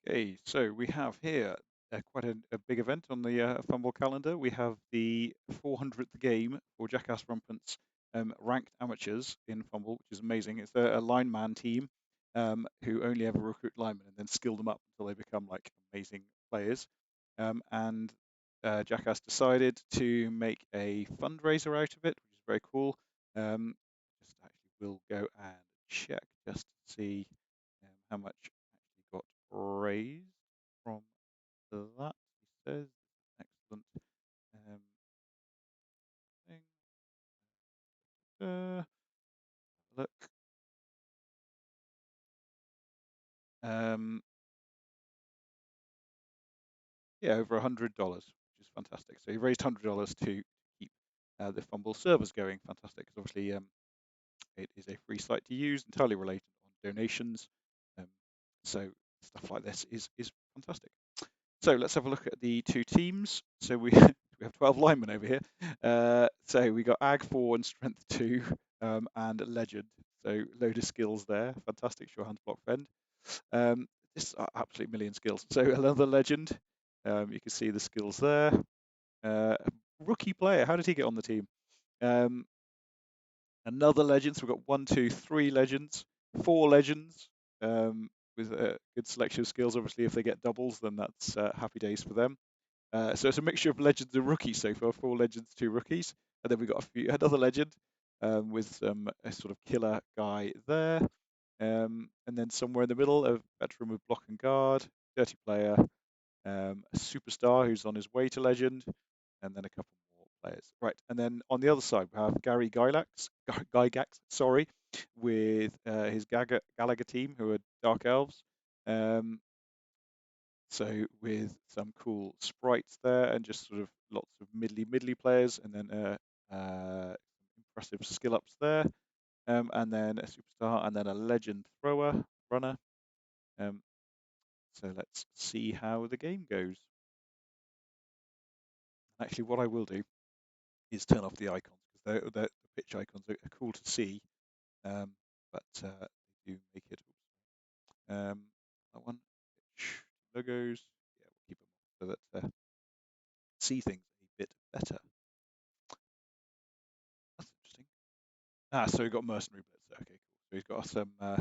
Okay, so we have here quite a big event on the Fumbbl calendar. We have the 400th game for Jackass Rumpant's ranked amateurs in Fumbbl, which is amazing. It's a lineman team who only ever recruit linemen and then skill them up until they become like amazing players. And Jackass decided to make a fundraiser out of it, which is very cool. Just actually will go and check just to see how much actually got raised from that. He says, excellent thing. Uh, Look, um, yeah, over $100, which is fantastic. So he raised $100 to keep the Fumble servers going. Fantastic, because obviously it is a free site to use, entirely related on donations. Um, so stuff like this is fantastic. So let's have a look at the two teams. So we we have 12 linemen over here. So we got Ag 4 and Strength 2 and Legend. So load of skills there. Fantastic. Sure hands block fend. This are absolute million skills. So another Legend. You can see the skills there. Rookie player. How did he get on the team? Um, Another Legend. So we've got one, two, three Legends, four Legends with a good selection of skills. Obviously, if they get doubles, then that's happy days for them. So it's a mixture of legends and rookies so far, four legends, two rookies. And then we've got another legend with a sort of killer guy there. And then somewhere in the middle, a veteran with block and guard, dirty player, a superstar who's on his way to legend, and then a couple more players. Right, and then on the other side, we have Gary Gygax, sorry, with his Gallagher team, who are Dark Elves. Um, so with some cool sprites there and just sort of lots of middly players and then impressive skill ups there. And then a superstar and then a legend runner. Um, so let's see how the game goes. Actually, what I will do is turn off the icons because the pitch icons are cool to see, but they do make it. That one, pitch logos. Yeah, we'll keep them on so that see things a bit better. That's interesting. So we've got mercenary blitz. Okay, cool. So he's got some. I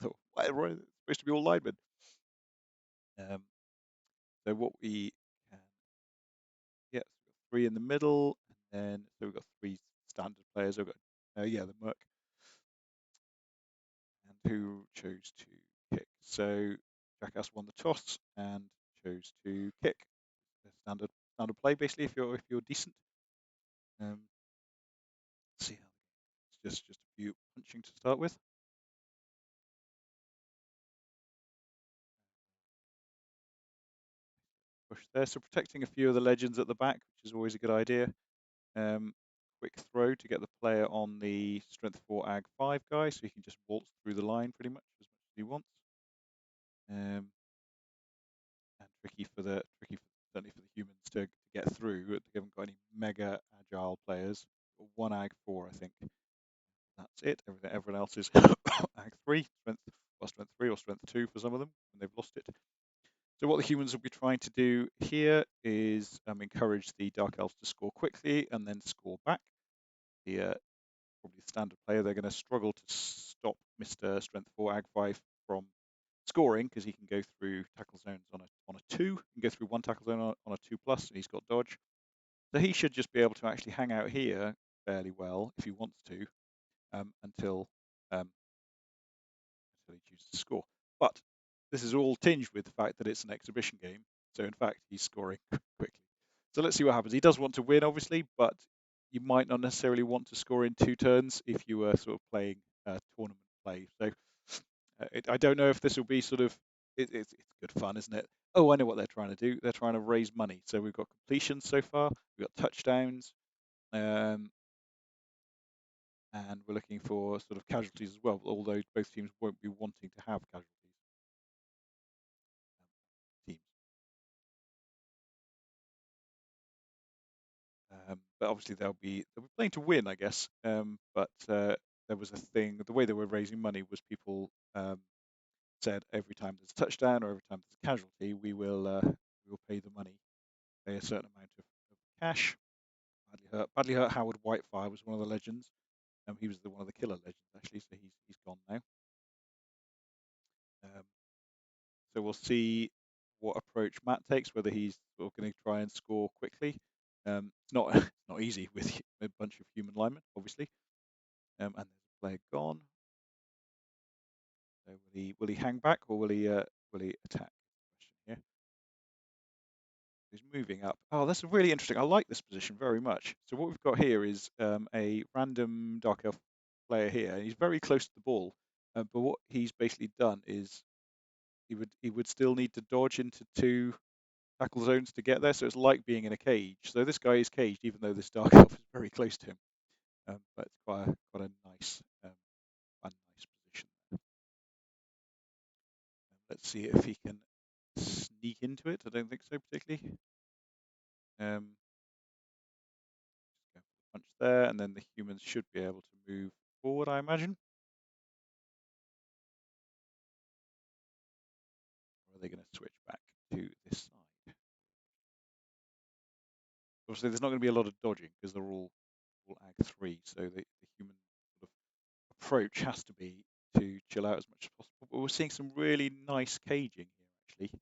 thought, why are it's supposed to be all linemen? Um, so what we can, yeah, so we've got three in the middle, and then so we've got three standard players. We've got, yeah, the Merc, and who chose to kick. So Jackass won the toss and chose to kick. Standard play, basically, if you're decent. Um, let's see how it's just a few punching to start with. Push there. So protecting a few of the legends at the back, which is always a good idea. Um, Quick throw to get the player on the strength 4 ag 5 guy, so he can just waltz through the line pretty much as he wants. And certainly for the humans to get through. They haven't got any mega agile players. One ag 4, I think. That's it. Everyone else is ag 3, strength 3 or strength 2 for some of them, and they've lost it. So what the humans will be trying to do here is encourage the Dark Elves to score quickly and then score back. The probably standard player, they're going to struggle to stop Mr. Strength 4 Ag 5 from scoring because he can go through tackle zones on a 2. He can go through one tackle zone on a 2+, and he's got dodge. So he should just be able to actually hang out here fairly well if he wants to until um, he chooses to score. But this is all tinged with the fact that it's an exhibition game. So in fact, he's scoring quickly. So let's see what happens. He does want to win, obviously, but you might not necessarily want to score in 2 turns if you were sort of playing tournament play. So I don't know if this will be sort of it's good fun, isn't it? Oh, I know what they're trying to do. They're trying to raise money. So we've got completions so far. We've got touchdowns, um, and we're looking for sort of casualties as well. Although both teams won't be wanting to have casualties. Teams. But obviously they'll be playing to win, I guess. But there was a thing. The way they were raising money was people said every time there's a touchdown or every time there's a casualty, we will pay the money, pay a certain amount of cash. Badly hurt Howard Whitefire was one of the legends. He was one of the killer legends actually, so he's gone now. Um, so we'll see what approach Matt takes, whether he's sort of going to try and score quickly. It's not it's not easy with a bunch of human linemen, obviously. And there's a player gone. So will he hang back or will he attack? Question here. He's moving up. Oh, that's really interesting. I like this position very much. So what we've got here is a random Dark Elf player here. He's very close to the ball, but what he's basically done is he would still need to dodge into two tackle zones to get there. So it's like being in a cage. So this guy is caged, even though this Dark Elf is very close to him. But it's quite a nice position. Let's see if he can sneak into it. I don't think so particularly. Um, punch there, and then the humans should be able to move forward, I imagine. Or are they going to switch back to this side? Obviously, there's not going to be a lot of dodging because they're all Ag 3, so the human sort of approach has to be to chill out as much as possible. But we're seeing some really nice caging here, actually.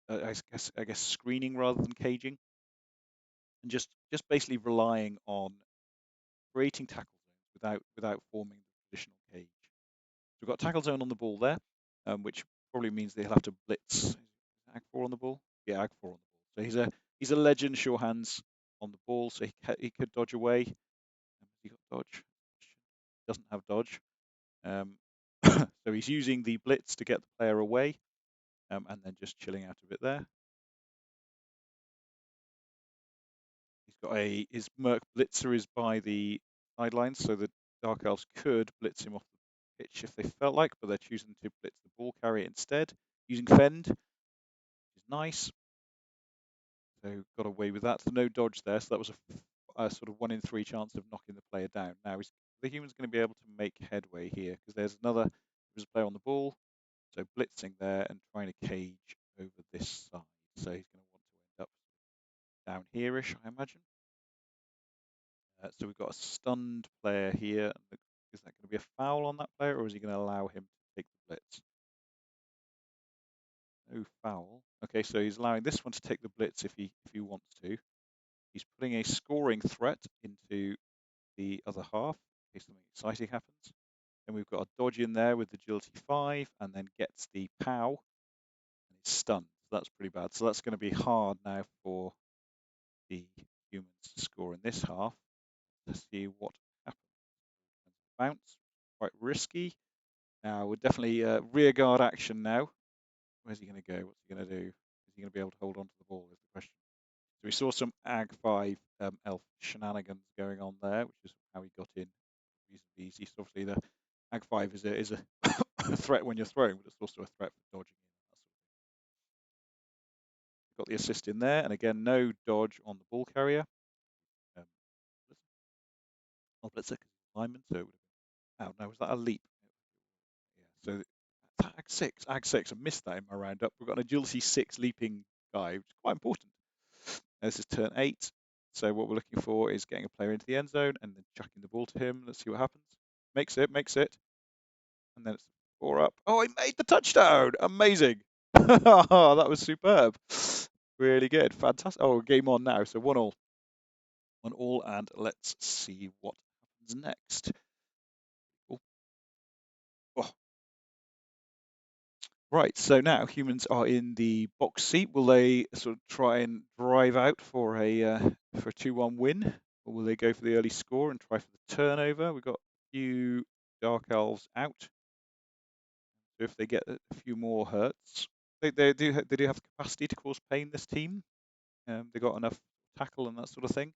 I guess screening rather than caging, and just basically relying on creating tackle zones without forming the traditional cage. So we've got tackle zone on the ball there, which probably means they'll have to blitz. Is Ag 4 on the ball? Yeah, Ag 4 on the ball. So he's a legend, sure hands on the ball, so he could dodge away. Has he got dodge? Doesn't have dodge. So he's using the blitz to get the player away, and then just chilling out of it there. He's got his Merc Blitzer is by the sidelines, so the Dark Elves could blitz him off the pitch if they felt like, but they're choosing to blitz the ball carrier instead, using Fend, which is nice. So got away with that. So no dodge there. So that was a sort of 1 in 3 chance of knocking the player down. Now the human's going to be able to make headway here because there's a player on the ball. So blitzing there and trying to cage over this side. So he's going to want to end up down here-ish, I imagine. So we've got a stunned player here. Is that going to be a foul on that player, or is he going to allow him to take the blitz? No foul. Okay, so he's allowing this one to take the blitz if he wants to. He's putting a scoring threat into the other half in case something exciting happens. Then we've got a dodge in there with agility 5, and then gets the POW, and he's stunned. So that's pretty bad. So that's going to be hard now for the humans to score in this half. Let's see what happens. Bounce, quite risky. Now we're definitely rear guard action now. Where's he going to go? What's he going to do? Is he going to be able to hold on to the ball is the question. So we saw some Ag 5 elf shenanigans going on there, which is how he got in reasonably easy. So obviously the Ag 5 is a threat when you're throwing, but it's also a threat for dodging in. Got the assist in there, and again, no dodge on the ball carrier. I'll blitz it because it's lineman, so it would have been out. Now, was that a leap? Yeah, so Ag 6, I missed that in my roundup. We've got an agility 6 leaping guy, which is quite important. This is turn 8. So what we're looking for is getting a player into the end zone and then chucking the ball to him. Let's see what happens. Makes it. And then it's 4 up. Oh, he made the touchdown. Amazing. That was superb. Really good. Fantastic. Oh, game on now. So 1-1. 1-1, and let's see what happens next. Oh. Right, so now humans are in the box seat. Will they sort of try and drive out for a 2-1 win, or will they go for the early score and try for the turnover? We've got a few Dark Elves out. So if they get a few more hurts, they do have the capacity to cause pain. This team, they got enough tackle and that sort of thing.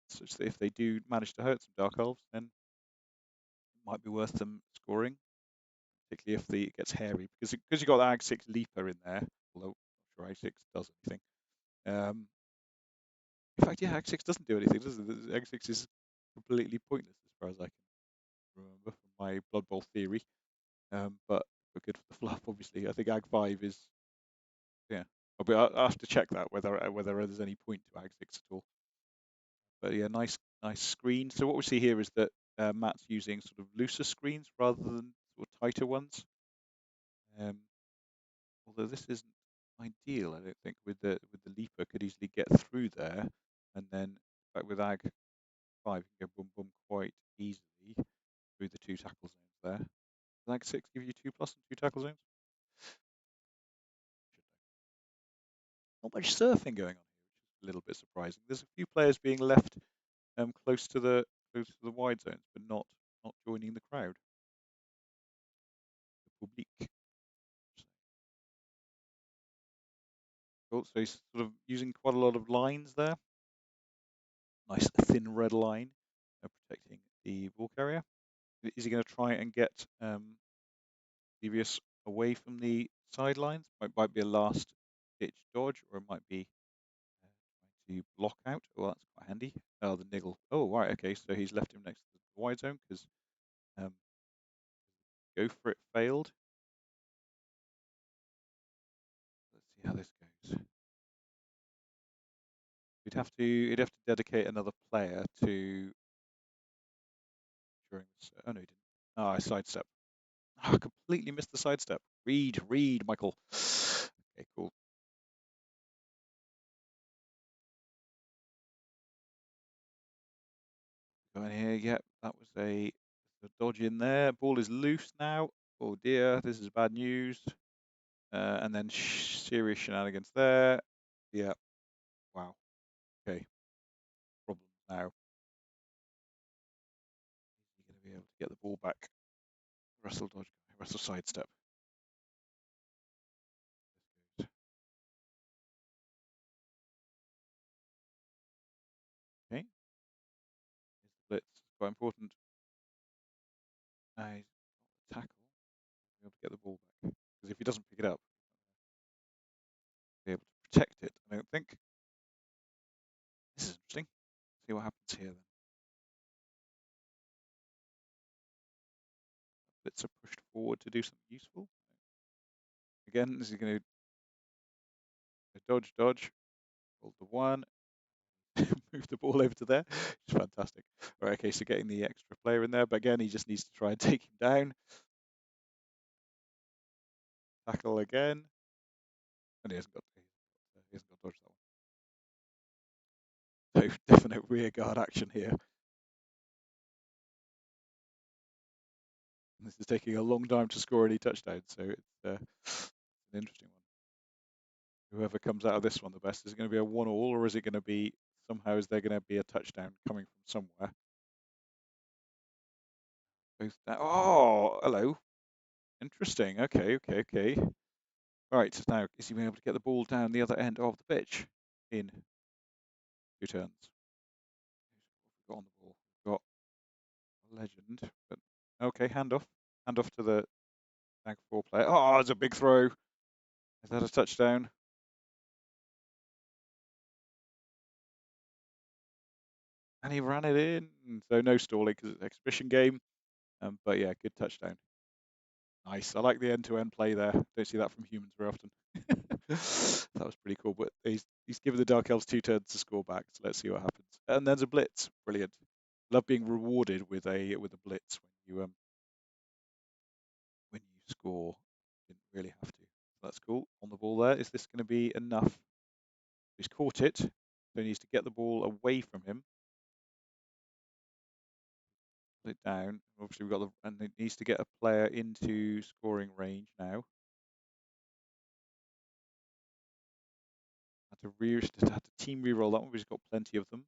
Such that if they do manage to hurt some Dark Elves, then it might be worth them scoring, particularly if it gets hairy, because you've got the Ag 6 Leaper in there, although I'm not sure Ag 6 does anything. In fact, yeah, Ag 6 doesn't do anything, does it? Ag 6 is completely pointless as far as I can remember from my Blood Bowl theory. But good for the fluff, obviously. I think Ag 5 is, yeah. I'll have to check that whether there's any point to Ag 6 at all. But yeah, nice screen. So what we see here is that Matt's using sort of looser screens rather than sort of tighter ones. Um, although this isn't ideal, I don't think, with the leaper could easily get through there, and then back with Ag 5 you can go boom boom quite easily through the 2 tackle zones there. Does Ag 6 give you 2+ and 2 tackle zones? Not much surfing going on here, which is a little bit surprising. There's a few players being left close to the wide zones, but not joining the crowd. The public. So he's sort of using quite a lot of lines there. Nice thin red line protecting the ball carrier. Is he going to try and get Devious away from the sidelines? Might be a last ditch dodge, or it might be trying to block out. Oh, that's quite handy. Oh, the niggle. Oh, right. Okay, so he's left him next to the wide zone because go for it failed. Let's see how this goes. He'd have to dedicate another player to during this. Oh no, he didn't. Oh, I sidestep. Oh, I completely missed the sidestep. Read, Michael. Okay, cool. Going here, yep, that was a dodge in there. Ball is loose now. Oh dear, this is bad news. And then serious shenanigans there. Yeah, wow. Okay, problem now. He's going to be able to get the ball back. Russell dodge, Russell sidestep. Okay, blitz, quite important. He's tackle, be able to get the ball back. Because if he doesn't pick it up, he'll be able to protect it, I don't think. This is interesting. See what happens here then. Blitzer pushed forward to do something useful. Again, this is going to dodge, hold the one, move the ball over to there. It's fantastic. All right, okay, so getting the extra player in there, but again, he just needs to try and take him down. Tackle again. And he hasn't got dodge that one. So definite rear guard action here. And this is taking a long time to score any touchdowns, so it's an interesting one. Whoever comes out of this one the best, is it going to be a 1-1, or is it going to be somehow is there going to be a touchdown coming from somewhere? Both down. Oh, hello. Interesting. Okay. Right, so now is he being able to get the ball down the other end of the pitch in 2 turns? Got on the ball. Got a legend, but okay, handoff to the tag 4 player. Oh, it's a big throw. Is that a touchdown? And he ran it in. So no stalling because it's an exhibition game. But yeah, good touchdown. Nice. I like the end-to-end play there. Don't see that from humans very often. That was pretty cool. But he's given the Dark Elves 2 turns to score back. So let's see what happens. And there's a blitz. Brilliant. Love being rewarded with a blitz when you score. Didn't really have to. So that's cool. On the ball there. Is this going to be enough? He's caught it. So he needs to get the ball away from him. Put it down. Obviously we've got and it needs to get a player into scoring range now. Had to team reroll that one, but he's got plenty of them.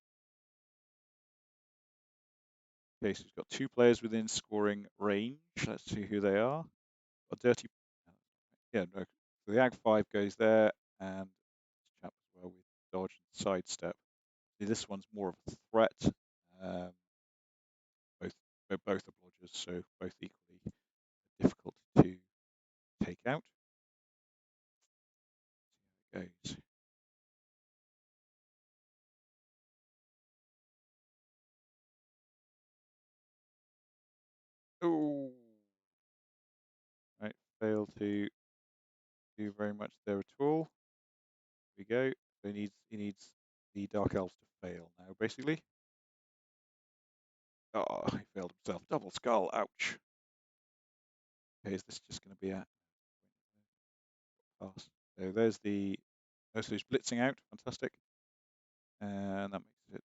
Okay, so he's got 2 players within scoring range. Let's see who they are. A dirty, yeah, no. So the Ag 5 goes there, and this chap as well with dodge and sidestep. See, this one's more of a threat. Um, both are blodgers, so both equally difficult to take out. See how it goes. Oh, right, fail to do very much there at all. Here we go. So he needs the Dark Elves to fail now, basically. Oh, he failed himself. Double skull. Ouch. Okay, is this just going to be a pass? So there's the. Oh, so he's blitzing out. Fantastic. And that makes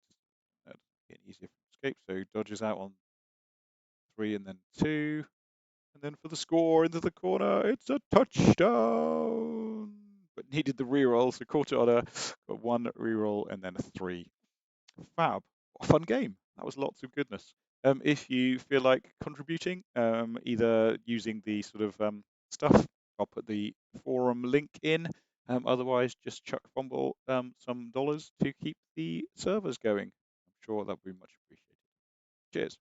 it get easier for escape. So he dodges out on 3 and then 2. And then for the score into the corner, it's a touchdown. But needed the reroll, so caught it on got 1 reroll and then a 3. Fab. What a fun game. That was lots of goodness. If you feel like contributing, either using the sort of stuff, I'll put the forum link in. Otherwise, just chuck Fumbbl some dollars to keep the servers going. I'm sure that would be much appreciated. Cheers.